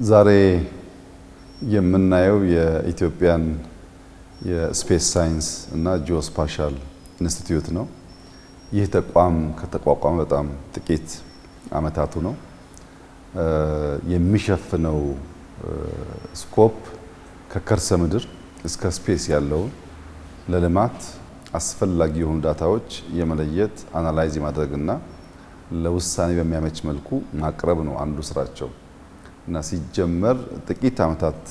ዛሬ የምናየው የኢትዮጵያን የስፔስ ሳይንስ እና ጂኦስፓሻል ኢንስቲትዩት ነው። ይህ ተቋም ከተቋቋመ በጣም ጥቂት ዓመታቱ ነው። የሚሸፍነው ስኮፕ ከከርሰ ምድር እስከ ስፔስ ያለውን ለልማት አስፈላጊ የሆኑ ዳታዎች የመለየት አናላይዝ ማድረግና ለውሳኔ በሚያመች መልኩ ማቅረብ ነው አንዱ ስራቸው እና ሲጀመር ጥቂት ዓመታት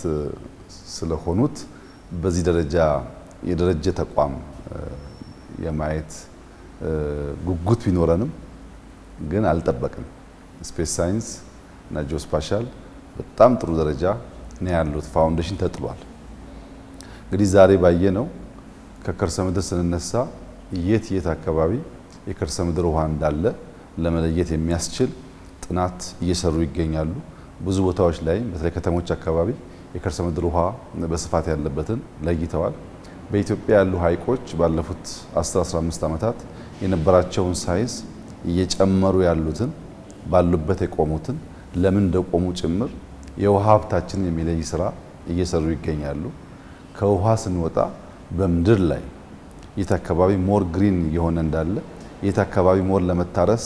ስለሆኑት በዚህ ደረጃ የደረጀ ተቋም የማየት ጉጉት ቢኖረንም ግን አልጠበቅም። ስፔስ ሳይንስ እና ጂኦስፓሻል በጣም ጥሩ ደረጃ ነው ያሉት። ፋውንዴሽን ተጥሏል። እንግዲህ ዛሬ ባየነው ከከርሰ ምድር ስንነሳ የት አካባቢ የከርሰ ምድር ውሃ እንዳለ ለመለየት የሚያስችል ጥናት እየሰሩ ይገኛሉ። ብዙ ቦታዎች ላይ በተለይ ከተሞች አካባቢ የከርሰ ምድር ውሃ በስፋት ያለበትን ለይተዋል። በኢትዮጵያ ያሉ ሐይቆች ባለፉት 10-15 ዓመታት የነበራቸውን ሳይዝ እየጨመሩ ያሉትን ባሉበት የቆሙትን ለምን እንደቆሙ ጭምር የውሃ ሀብታችንን የሚለይ ስራ እየሰሩ ይገኛሉ። ከውሃ ስንወጣ በምድር ላይ የት አካባቢ ሞር ግሪን የሆነ እንዳለ የት አካባቢ ሞር ለመታረስ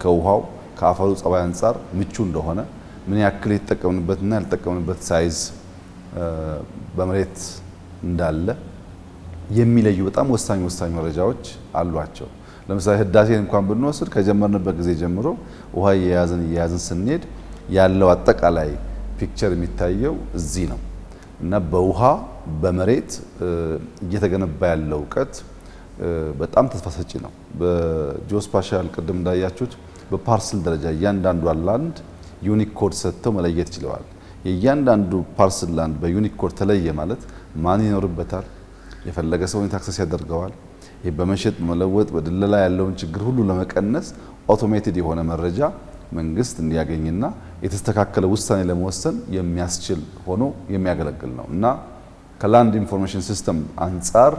ከውሃው ከአፈሩ ጸባይ አንጻር ምቹ እንደሆነ ምን ያክል የተጠቀምንበትና ያልተጠቀምንበት ሳይዝ በመሬት እንዳለ የሚለዩ በጣም ወሳኝ መረጃዎች አሏቸው። ለምሳሌ ህዳሴን እንኳን ብንወስድ ከጀመርንበት ጊዜ ጀምሮ ውሃ እየያዝን ስንሄድ ያለው አጠቃላይ ፒክቸር የሚታየው እዚህ ነው እና በውሃ በመሬት እየተገነባ ያለው እውቀት በጣም ተስፋ ሰጪ ነው። በጂኦስፓሻል ቅድም እንዳያችሁት በፓርሰል ደረጃ እያንዳንዱ ላንድ ዩኒክ ኮድ ሰጥተው መለየት ይችላል። የእያንዳንዱ ፓርሰል ላንድ በዩኒክ ኮድ ተለየ ማለት ማን ይኖርበታል፣ የፈለገ ሰው አክሰስ ያደርገዋል። ይህ በመሸጥ በመለወጥ በድለላ ያለውን ችግር ሁሉ ለመቀነስ አውቶሜትድ የሆነ መረጃ መንግስት እንዲያገኝና የተስተካከለ ውሳኔ ለመወሰን የሚያስችል ሆኖ የሚያገለግል ነው እና ከላንድ ኢንፎርሜሽን ሲስተም አንጻር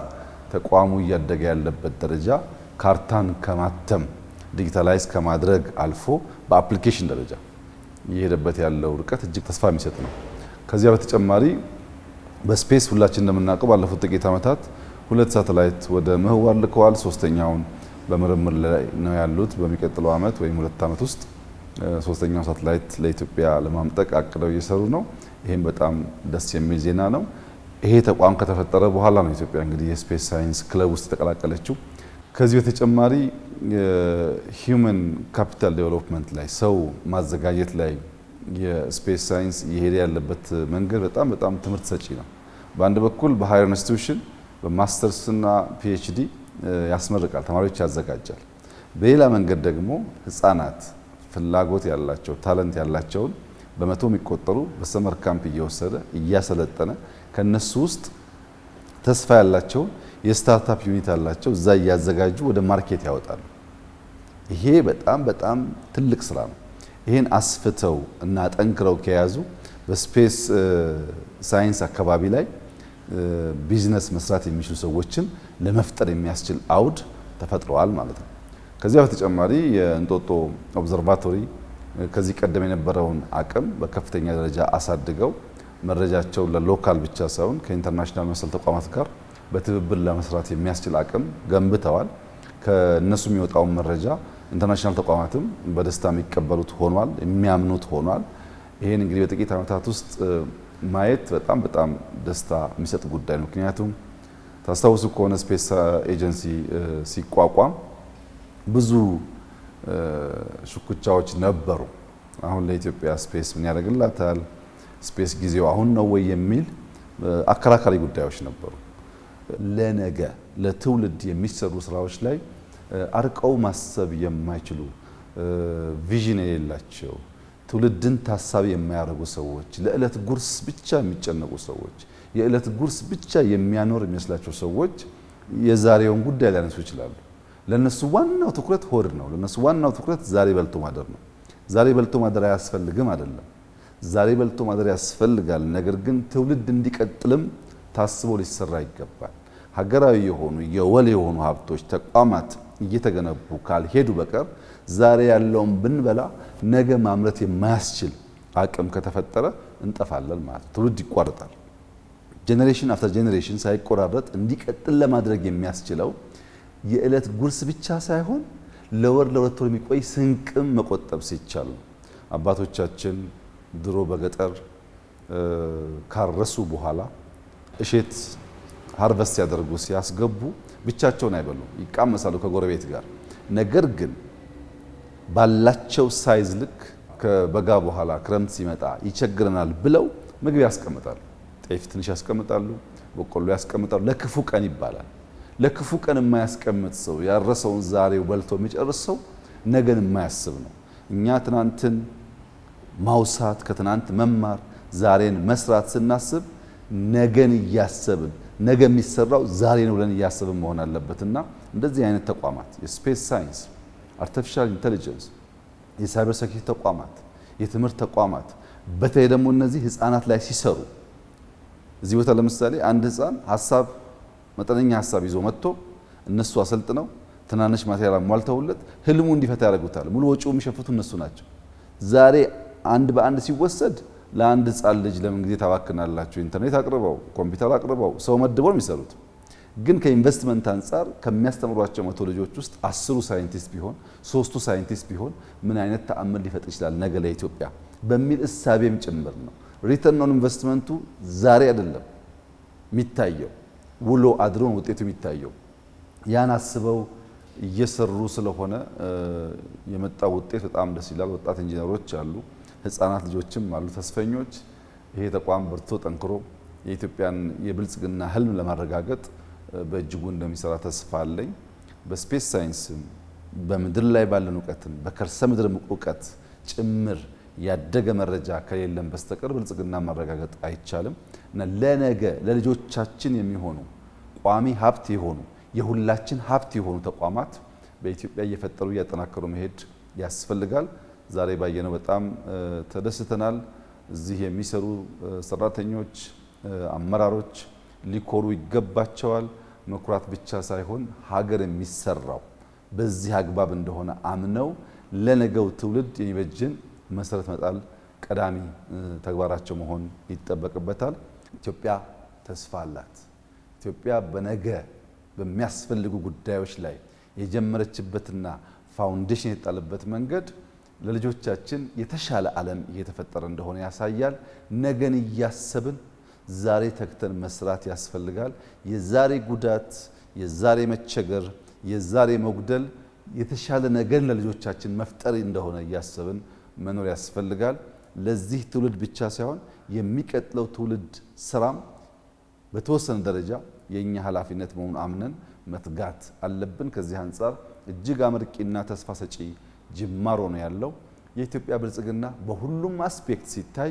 ተቋሙ እያደገ ያለበት ደረጃ ካርታን ከማተም ዲጂታላይዝ ከማድረግ አልፎ በአፕሊኬሽን ደረጃ እየሄደበት ያለው ርቀት እጅግ ተስፋ የሚሰጥ ነው። ከዚያ በተጨማሪ በስፔስ ሁላችን እንደምናውቀው ባለፉት ጥቂት ዓመታት 2 ሳተላይት ወደ ምህዋር ልከዋል። ሶስተኛውን በምርምር ላይ ነው ያሉት። በሚቀጥለው ዓመት ወይም 2 ዓመት ውስጥ ሶስተኛው ሳተላይት ለኢትዮጵያ ለማምጠቅ አቅደው እየሰሩ ነው። ይሄም በጣም ደስ የሚል ዜና ነው። ይሄ ተቋም ከተፈጠረ በኋላ ነው ኢትዮጵያ እንግዲህ የስፔስ ሳይንስ ክለብ ውስጥ የተቀላቀለችው። ከዚህ በተጨማሪ የሂውመን ካፒታል ዴቨሎፕመንት ላይ ሰው ማዘጋጀት ላይ የስፔስ ሳይንስ እየሄደ ያለበት መንገድ በጣም ትምህርት ሰጪ ነው። በአንድ በኩል በሃየር ኢንስቲትዩሽን በማስተርስና ፒኤችዲ ያስመርቃል፣ ተማሪዎች ያዘጋጃል። በሌላ መንገድ ደግሞ ህፃናት ፍላጎት ያላቸው ታለንት ያላቸውን በመቶ የሚቆጠሩ በሰመር ካምፕ እየወሰደ እያሰለጠነ ከነሱ ውስጥ ተስፋ ያላቸውን የስታርታፕ ዩኒት አላቸው እዛ እያዘጋጁ ወደ ማርኬት ያወጣሉ። ይሄ በጣም ትልቅ ስራ ነው። ይሄን አስፍተው እና ጠንክረው ከያዙ በስፔስ ሳይንስ አካባቢ ላይ ቢዝነስ መስራት የሚችሉ ሰዎችን ለመፍጠር የሚያስችል አውድ ተፈጥሯል ማለት ነው። ከዚያ በተጨማሪ የእንጦጦ ኦብዘርቫቶሪ ከዚህ ቀደም የነበረውን አቅም በከፍተኛ ደረጃ አሳድገው መረጃቸው ለሎካል ብቻ ሳይሆን ከኢንተርናሽናል መሰል ተቋማት ጋር በትብብር ለመስራት የሚያስችል አቅም ገንብተዋል። ከነሱ የሚወጣውን መረጃ ኢንተርናሽናል ተቋማትም በደስታ የሚቀበሉት ሆኗል፣ የሚያምኑት ሆኗል። ይሄን እንግዲህ በጥቂት ዓመታት ውስጥ ማየት በጣም ደስታ የሚሰጥ ጉዳይ ነው። ምክንያቱም ታስታውሱ ከሆነ ስፔስ ኤጀንሲ ሲቋቋም ብዙ ሽኩቻዎች ነበሩ። አሁን ለኢትዮጵያ ስፔስ ምን ያደርግላታል፣ ስፔስ ጊዜው አሁን ነው ወይ የሚል አከራካሪ ጉዳዮች ነበሩ። ለነገ ለትውልድ የሚሰሩ ስራዎች ላይ አርቀው ማሰብ የማይችሉ ቪዥን የሌላቸው ትውልድን ታሳቢ የማያደርጉ ሰዎች፣ ለዕለት ጉርስ ብቻ የሚጨነቁ ሰዎች፣ የዕለት ጉርስ ብቻ የሚያኖር የሚመስላቸው ሰዎች የዛሬውን ጉዳይ ሊያነሱ ይችላሉ። ለነሱ ዋናው ትኩረት ሆድ ነው። ለነሱ ዋናው ትኩረት ዛሬ በልቶ ማደር ነው። ዛሬ በልቶ ማደር አያስፈልግም አይደለም፣ ዛሬ በልቶ ማደር ያስፈልጋል። ነገር ግን ትውልድ እንዲቀጥልም ታስቦ ሊሰራ ይገባል። ሀገራዊ የሆኑ የወል የሆኑ ሀብቶች ተቋማት እየተገነቡ ካልሄዱ በቀር ዛሬ ያለውን ብንበላ ነገ ማምረት የማያስችል አቅም ከተፈጠረ እንጠፋለን ማለት ነው። ትውልድ ይቋረጣል። ጄኔሬሽን አፍተር ጄኔሬሽን ሳይቆራረጥ እንዲቀጥል ለማድረግ የሚያስችለው የዕለት ጉርስ ብቻ ሳይሆን ለወር ለሁለት ወር የሚቆይ ስንቅም መቆጠብ ሲቻል ነው። አባቶቻችን ድሮ በገጠር ካረሱ በኋላ እሸት ሃርቨስት ያደርጉ ሲያስገቡ ብቻቸውን አይበሉም፣ ይቃመሳሉ ከጎረቤት ጋር። ነገር ግን ባላቸው ሳይዝ ልክ ከበጋ በኋላ ክረምት ሲመጣ ይቸግረናል ብለው ምግብ ያስቀምጣሉ። ጤፍ ትንሽ ያስቀምጣሉ፣ በቆሎ ያስቀምጣሉ። ለክፉ ቀን ይባላል። ለክፉ ቀን የማያስቀምጥ ሰው ያረሰውን ዛሬው በልቶ የሚጨርስ ሰው ነገን የማያስብ ነው። እኛ ትናንትን ማውሳት ከትናንት መማር ዛሬን መስራት ስናስብ ነገን እያሰብን ነገ የሚሰራው ዛሬ ነው ብለን እያሰብን መሆን አለበትና እንደዚህ አይነት ተቋማት የስፔስ ሳይንስ፣ አርቲፊሻል ኢንተለጀንስ፣ የሳይበር ሴኩሪቲ ተቋማት፣ የትምህርት ተቋማት በተለይ ደግሞ እነዚህ ህፃናት ላይ ሲሰሩ እዚህ ቦታ ለምሳሌ አንድ ህፃን ሀሳብ መጠነኛ ሀሳብ ይዞ መጥቶ እነሱ አሰልጥነው ትናንሽ ማቴሪያል አሟልተውለት ህልሙ እንዲፈታ ያደርጉታል። ሙሉ ወጪው የሚሸፍቱት እነሱ ናቸው። ዛሬ አንድ በአንድ ሲወሰድ ለአንድ ህፃን ልጅ ለምን ጊዜ ታባክናላችሁ? ኢንተርኔት አቅርበው ኮምፒውተር አቅርበው ሰው መድበው የሚሰሩት። ግን ከኢንቨስትመንት አንጻር ከሚያስተምሯቸው 100 ልጆች ውስጥ 10ሩ ሳይንቲስት ቢሆን 3ቱ ሳይንቲስት ቢሆን ምን አይነት ተአምር ሊፈጥር ይችላል ነገ ለኢትዮጵያ በሚል እሳቤም ጭምር ነው። ሪተርን ኦን ኢንቨስትመንቱ ዛሬ አይደለም የሚታየው፣ ውሎ አድሮ ውጤቱ የሚታየው። ያን አስበው እየሰሩ ስለሆነ የመጣው ውጤት በጣም ደስ ይላል። ወጣት ኢንጂነሮች አሉ፣ ህፃናት ልጆችም አሉ፣ ተስፈኞች። ይሄ ተቋም በርቶ ጠንክሮ የኢትዮጵያን የብልጽግና ህልም ለማረጋገጥ በእጅጉ እንደሚሰራ ተስፋ አለኝ። በስፔስ ሳይንስም በምድር ላይ ባለን እውቀትም በከርሰ ምድር እውቀት ጭምር ያደገ መረጃ ከሌለን በስተቀር ብልጽግና ማረጋገጥ አይቻልም እና ለነገ ለልጆቻችን የሚሆኑ ቋሚ ሀብት የሆኑ የሁላችን ሀብት የሆኑ ተቋማት በኢትዮጵያ እየፈጠሩ እያጠናከሩ መሄድ ያስፈልጋል። ዛሬ ባየነው በጣም ተደስተናል። እዚህ የሚሰሩ ሰራተኞች፣ አመራሮች ሊኮሩ ይገባቸዋል። መኩራት ብቻ ሳይሆን ሀገር የሚሰራው በዚህ አግባብ እንደሆነ አምነው ለነገው ትውልድ የሚበጅን መሰረት መጣል ቀዳሚ ተግባራቸው መሆን ይጠበቅበታል። ኢትዮጵያ ተስፋ አላት። ኢትዮጵያ በነገ በሚያስፈልጉ ጉዳዮች ላይ የጀመረችበትና ፋውንዴሽን የጣለበት መንገድ ለልጆቻችን የተሻለ ዓለም እየተፈጠረ እንደሆነ ያሳያል። ነገን እያሰብን ዛሬ ተግተን መስራት ያስፈልጋል። የዛሬ ጉዳት፣ የዛሬ መቸገር፣ የዛሬ መጉደል የተሻለ ነገን ለልጆቻችን መፍጠር እንደሆነ እያሰብን መኖር ያስፈልጋል። ለዚህ ትውልድ ብቻ ሳይሆን የሚቀጥለው ትውልድ ስራም በተወሰነ ደረጃ የኛ ኃላፊነት መሆኑን አምነን መትጋት አለብን። ከዚህ አንጻር እጅግ አመርቂና ተስፋ ሰጪ ጅማሮ ነው ያለው። የኢትዮጵያ ብልጽግና በሁሉም አስፔክት ሲታይ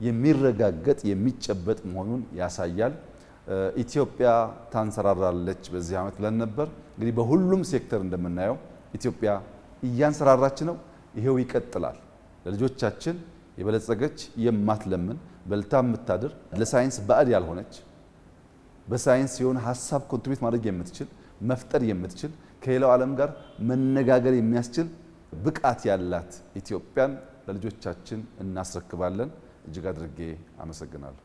የሚረጋገጥ የሚጨበጥ መሆኑን ያሳያል። ኢትዮጵያ ታንሰራራለች በዚህ ዓመት ብለን ነበር። እንግዲህ በሁሉም ሴክተር እንደምናየው ኢትዮጵያ እያንሰራራች ነው። ይሄው ይቀጥላል። ለልጆቻችን የበለጸገች የማትለምን በልታ የምታድር ለሳይንስ ባዕድ ያልሆነች በሳይንስ የሆነ ሀሳብ ኮንትሪቢዩት ማድረግ የምትችል መፍጠር የምትችል ከሌላው ዓለም ጋር መነጋገር የሚያስችል ብቃት ያላት ኢትዮጵያን ለልጆቻችን እናስረክባለን። እጅግ አድርጌ አመሰግናለሁ።